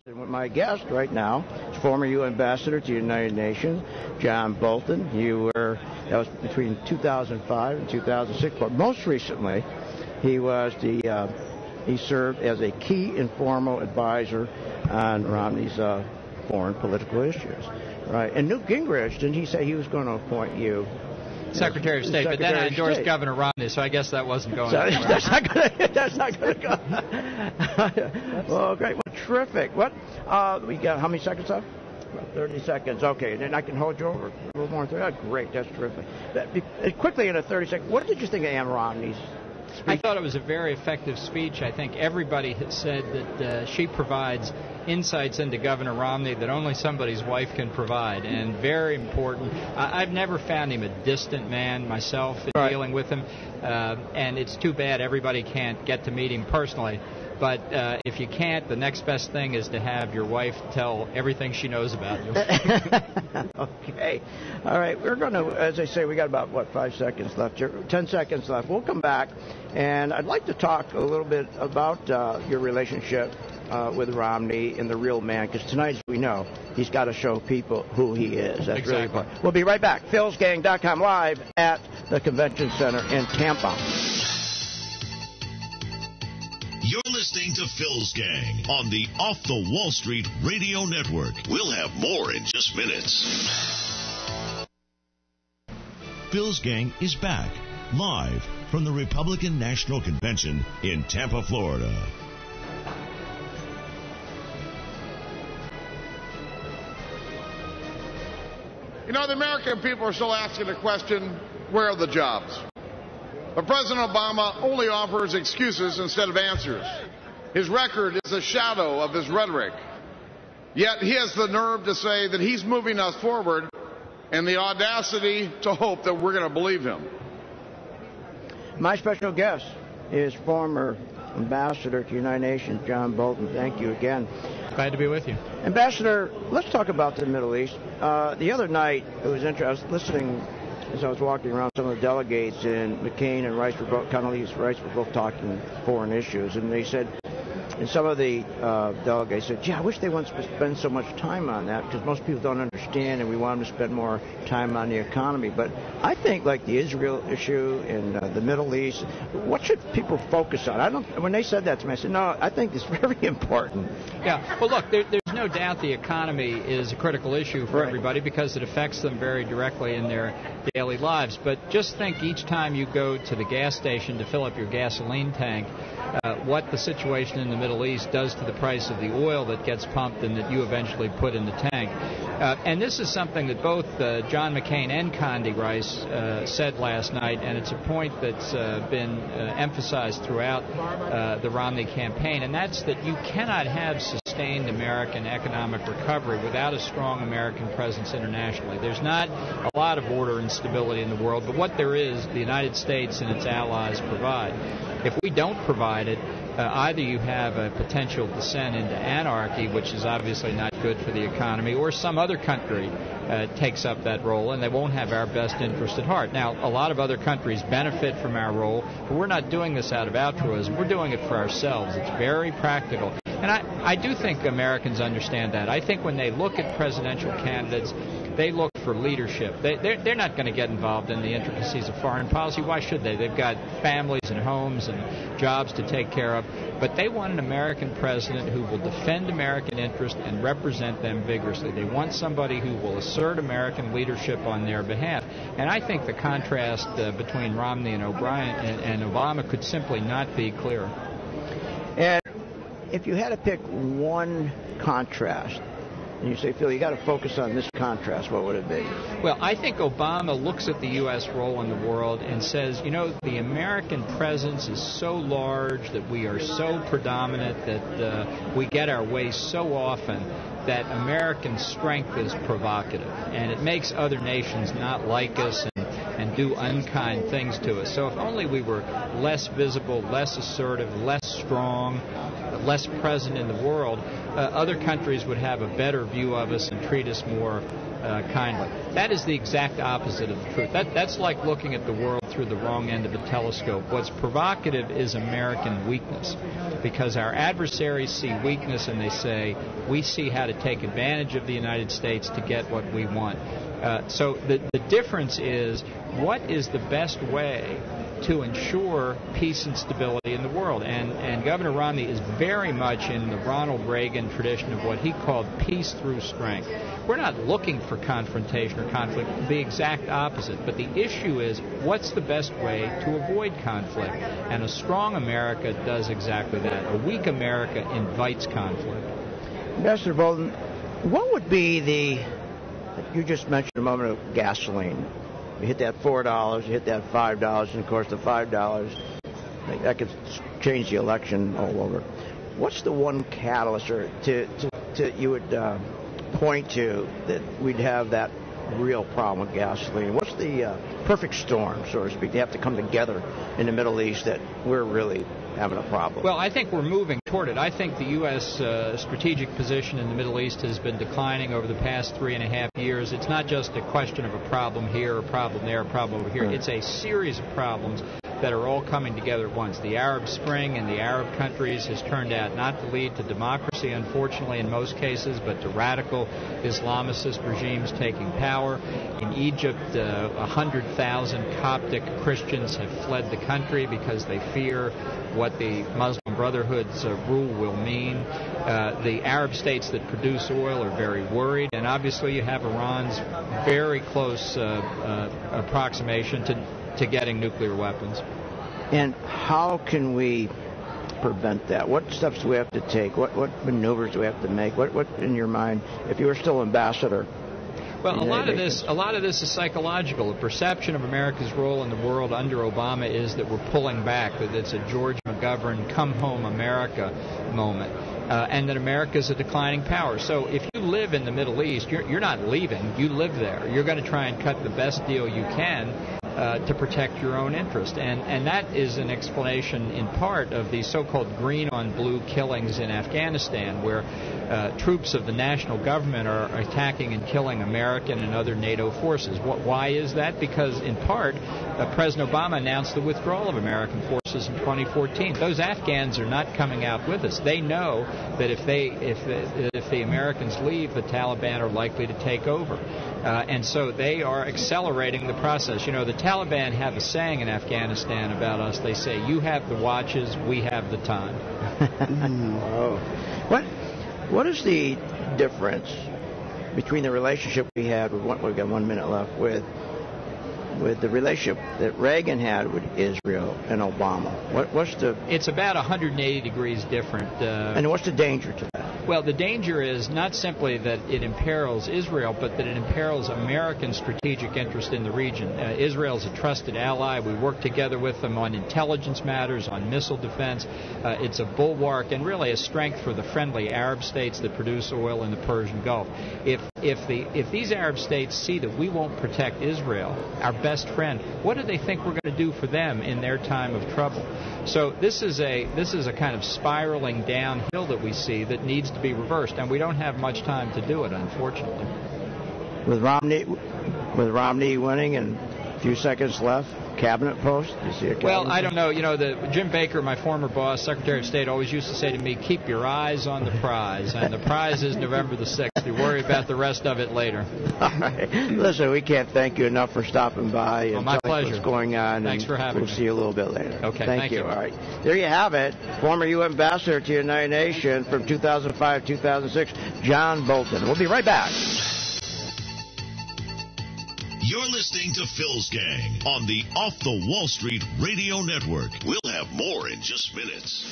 And with my guest right now is former UN Ambassador to the United Nations, John Bolton. That was between 2005 and 2006. But most recently, he served as a key informal advisor on Romney's foreign political issues. Right. And Newt Gingrich, didn't he say he was going to appoint you Secretary of State, but then I endorsed Governor Romney, so I guess that wasn't going anywhere. That's not going to go. Well, great. Well, terrific. What? We got how many seconds left? About 30 seconds. Okay, then I can hold you over a little more. Great. That's terrific. Quickly, in a 30 seconds, what did you think of Ann Romney's speech? I thought it was a very effective speech. I think everybody has said that she provides insights into Governor Romney that only somebody's wife can provide, and very important. I've never found him a distant man myself in dealing with him, and it's too bad everybody can't get to meet him personally. But if you can't, the next best thing is to have your wife tell everything she knows about you. Okay. All right. We're going to, as I say, we got about, 5 seconds left here, 10 seconds left. We'll come back, and I'd like to talk a little bit about your relationship with Romney and the real man, because tonight, as we know, he's got to show people who he is. That's really important. We'll be right back. Phil'sGang.com live at the Convention Center in Tampa. You're listening to Phil's Gang on the Off the Wall Street Radio Network. We'll have more in just minutes. Phil's Gang is back, live from the Republican National Convention in Tampa, Florida. You know, the American people are still asking the question, where are the jobs? But President Obama only offers excuses instead of answers. His record is a shadow of his rhetoric. Yet he has the nerve to say that he's moving us forward and the audacity to hope that we're going to believe him. My special guest is former Ambassador to the United Nations, John Bolton. Thank you again. Glad to be with you. Ambassador, let's talk about the Middle East. The other night, it was interesting. I was listening as I was walking around some of the delegates, and McCain and Rice were both talking foreign issues, and they said, and some of the delegates said, gee, I wish they wouldn't spend so much time on that, because most people don't understand, and we want them to spend more time on the economy. But I think, like the Israel issue and the Middle East, what should people focus on? When they said that to me, I said, no, I think it's very important. Yeah, well, look, there's no doubt the economy is a critical issue for everybody because it affects them very directly in their daily lives. But just think each time you go to the gas station to fill up your gasoline tank, what the situation in the Middle East does to the price of the oil that gets pumped and that you eventually put in the tank. And this is something that both John McCain and Condi Rice said last night, and it's a point that's been emphasized throughout the Romney campaign, and that's that you cannot have sustained American economic recovery without a strong American presence internationally. There's not a lot of order and stability in the world, but what there is, the United States and its allies provide. If we don't provide it, either you have a potential descent into anarchy, which is obviously not good for the economy, or some other country takes up that role, and they won't have our best interest at heart. Now, a lot of other countries benefit from our role, but we're not doing this out of altruism. We're doing it for ourselves. It's very practical. And I do think Americans understand that. I think when they look at presidential candidates, they look for leadership. They're not going to get involved in the intricacies of foreign policy. Why should they? They've got families and homes and jobs to take care of. But they want an American president who will defend American interests and represent them vigorously. They want somebody who will assert American leadership on their behalf. And I think the contrast between Romney and Obama could simply not be clearer. And if you had to pick one contrast, and you say, Phil, you got to focus on this contrast, what would it be? Well, I think Obama looks at the U.S. role in the world and says, you know, the American presence is so large, that we are so predominant, that we get our way so often, that American strength is provocative, and it makes other nations not like us and do unkind things to us. So if only we were less visible, less assertive, less strong, less present in the world, other countries would have a better view of us and treat us more kindly. That is the exact opposite of the truth. That's like looking at the world through the wrong end of a telescope. What's provocative is American weakness, because our adversaries see weakness and they say, we see how to take advantage of the United States to get what we want. So the difference is, what is the best way to ensure peace and stability in the world? And Governor Romney is very much in the Ronald Reagan tradition of what he called peace through strength. We're not looking for confrontation or conflict, the exact opposite. But the issue is, what's the best way to avoid conflict? And a strong America does exactly that. A weak America invites conflict. Ambassador Bolton, what would be you just mentioned a moment of gasoline. You hit that $4, you hit that $5, and of course the $5, that could change the election all over. What's the one catalyst you would point to that we'd have that real problem with gasoline? What's the perfect storm, so to speak? They have to come together in the Middle East that we're really having a problem. Well, I think we're moving toward it. I think the U.S. Strategic position in the Middle East has been declining over the past 3.5 years. It's not just a question of a problem here, a problem there, a problem over here. It's a series of problems that are all coming together at once. The Arab Spring in the Arab countries has turned out not to lead to democracy, unfortunately, in most cases, but to radical Islamicist regimes taking power. In Egypt, 100,000 Coptic Christians have fled the country because they fear what the Muslim Brotherhood's rule will mean. The Arab states that produce oil are very worried, and obviously you have Iran's very close approximation to getting nuclear weapons. And how can we prevent that? What steps do we have to take? What maneuvers do we have to make? What in your mind, if you were still ambassador? Well, a lot of this is psychological. The perception of America's role in the world under Obama is that we're pulling back, that it's a George McGovern come home America moment. And that America is a declining power. So if you live in the Middle East, you're not leaving. You live there. You're going to try and cut the best deal you can to protect your own interest. And that is an explanation in part of the so-called green-on-blue killings in Afghanistan, where troops of the national government are attacking and killing American and other NATO forces. Why is that? Because, in part, President Obama announced the withdrawal of American forces in 2014. Those Afghans are not coming out with us. They know that if the Americans leave, the Taliban are likely to take over. And so they are accelerating the process. You know, the Taliban have a saying in Afghanistan about us. They say, you have the watches, we have the time. What is the difference between the relationship we had with we've got 1 minute left with the relationship that Reagan had with Israel and Obama? It's about 180 degrees different. And what's the danger to that? Well, the danger is not simply that it imperils Israel, but that it imperils American strategic interest in the region. Israel is a trusted ally. We work together with them on intelligence matters, on missile defense. It's a bulwark and really a strength for the friendly Arab states that produce oil in the Persian Gulf. If these Arab states see that we won't protect Israel, our best friend, what do they think we're going to do for them in their time of trouble? So this is a kind of spiraling downhill that we see that needs to be reversed, and we don't have much time to do it, unfortunately. With Romney winning and a few seconds left, cabinet post? Do you see a cabinet well, I post? don't know. You know, Jim Baker, my former boss, Secretary of State, always used to say to me, keep your eyes on the prize. And the prize is November the 6th. You worry about the rest of it later. All right. Listen, we can't thank you enough for stopping by and my telling pleasure. what's going on. Thanks for having me. We'll see you a little bit later. Okay, thank you. you. All right. There you have it. Former UN Ambassador to the United Nations from 2005-2006, John Bolton. We'll be right back. You're listening to Phil's Gang on the Off the Wall Street Radio Network. We'll have more in just minutes.